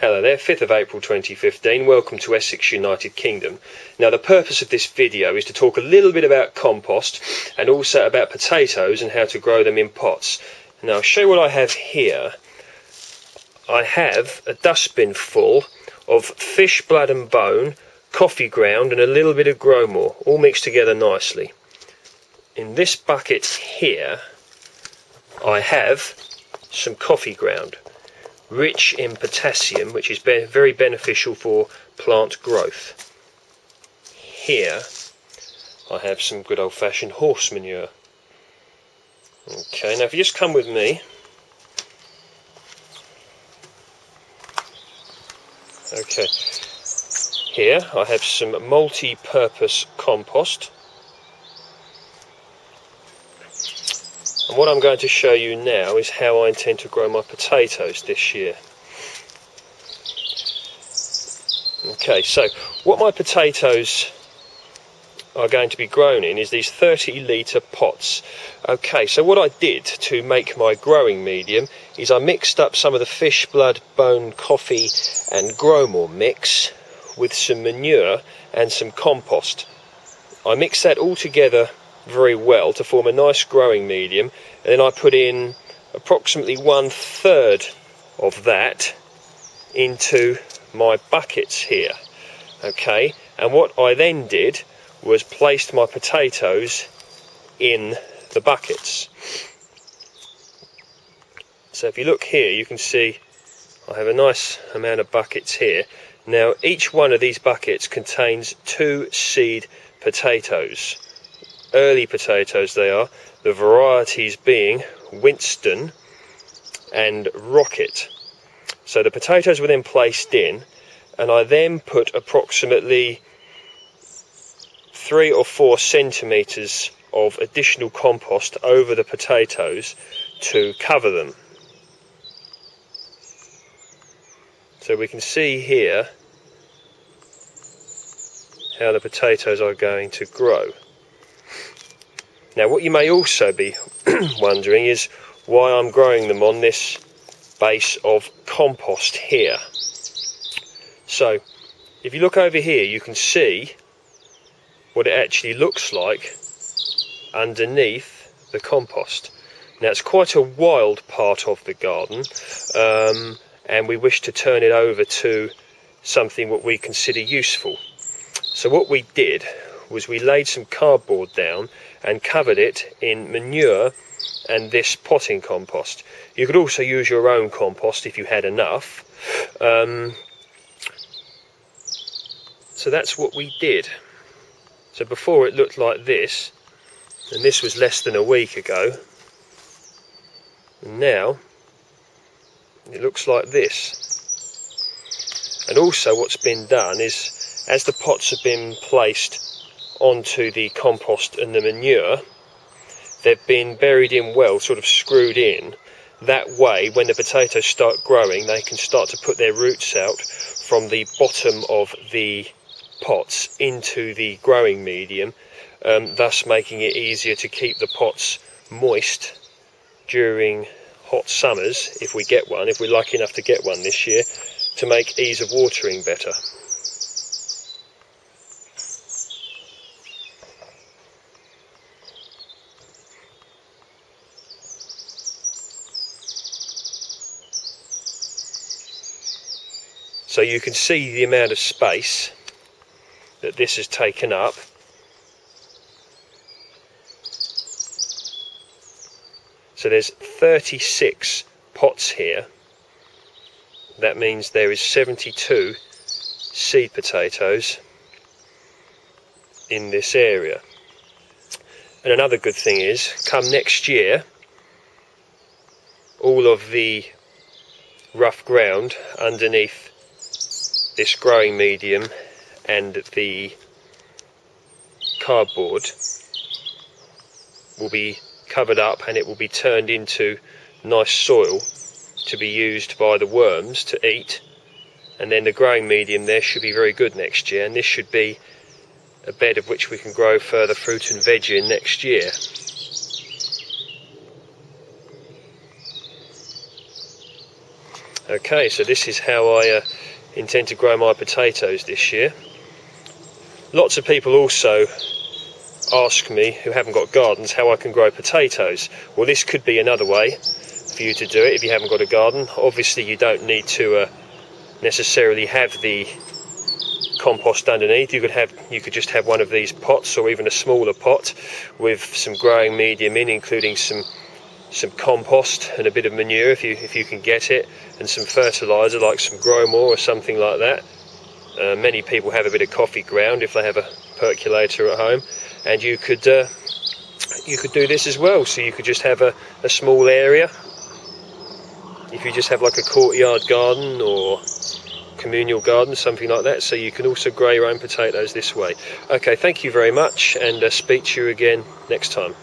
Hello there, 5th of April 2015, welcome to Essex, United Kingdom. Now the purpose of this video is to talk a little bit about compost and also about potatoes and how to grow them in pots. Now I'll show you what I have here. I have a dustbin full of fish blood and bone, coffee ground and a little bit of growmore, all mixed together nicely. In this bucket here I have some coffee ground, rich in potassium, which is very beneficial for plant growth. Here I have some good old-fashioned horse manure. Okay, now if you just come with me. Okay, here I have some multi-purpose compost. And what I'm going to show you now is how I intend to grow my potatoes this year. Okay, so what my potatoes are going to be grown in is these 30-litre pots. Okay, so what I did to make my growing medium is I mixed up some of the fish blood, bone, coffee and growmore mix with some manure and some compost. I mixed that all together very well to form a nice growing medium, and then I put in approximately 1/3 of that into my buckets here. Okay, and what I then did was placed my potatoes in the buckets. So if you look here, you can see I have a nice amount of buckets here. Now each one of these buckets contains 2 seed potatoes. Early potatoes they are, the varieties being Winston and Rocket. So the potatoes were then placed in, and I then put approximately 3 or 4 centimetres of additional compost over the potatoes to cover them. So we can see here how the potatoes are going to grow. Now what you may also be wondering is why I'm growing them on this base of compost here. So if you look over here, you can see what it actually looks like underneath the compost. Now it's quite a wild part of the garden, and we wish to turn it over to something what we consider useful. So what we did was we laid some cardboard down and covered it in manure and this potting compost. You could also use your own compost if you had enough. So that's what we did. So before it looked like this, and this was less than a week ago, and now it looks like this. And also what's been done is, as the pots have been placed onto the compost and the manure, they've been buried in well, sort of screwed in. That way when the potatoes start growing, they can start to put their roots out from the bottom of the pots into the growing medium, thus making it easier to keep the pots moist during hot summers, if we get one, if we're lucky enough to get one this year, to make ease of watering better. So you can see the amount of space that this has taken up. So there's 36 pots here. That means there is 72 seed potatoes in this area. And another good thing is, come next year, all of the rough ground underneath this growing medium and the cardboard will be covered up, and it will be turned into nice soil to be used by the worms to eat, and then the growing medium there should be very good next year, and this should be a bed of which we can grow further fruit and veg in next year. Okay, so this is how I intend to grow my potatoes this year. Lots of people also ask me, who haven't got gardens, how I can grow potatoes. Well, this could be another way for you to do it if you haven't got a garden. Obviously you don't need to necessarily have the compost underneath. You could just have one of these pots, or even a smaller pot with some growing medium in, including some compost and a bit of manure if you can get it, and some fertilizer like some growmore or something like that. Many people have a bit of coffee ground if they have a percolator at home, and you could do this as well. So you could just have a small area. If you just have like a courtyard garden or communal garden, something like that, so you can also grow your own potatoes this way. Okay, thank you very much, and speak to you again next time.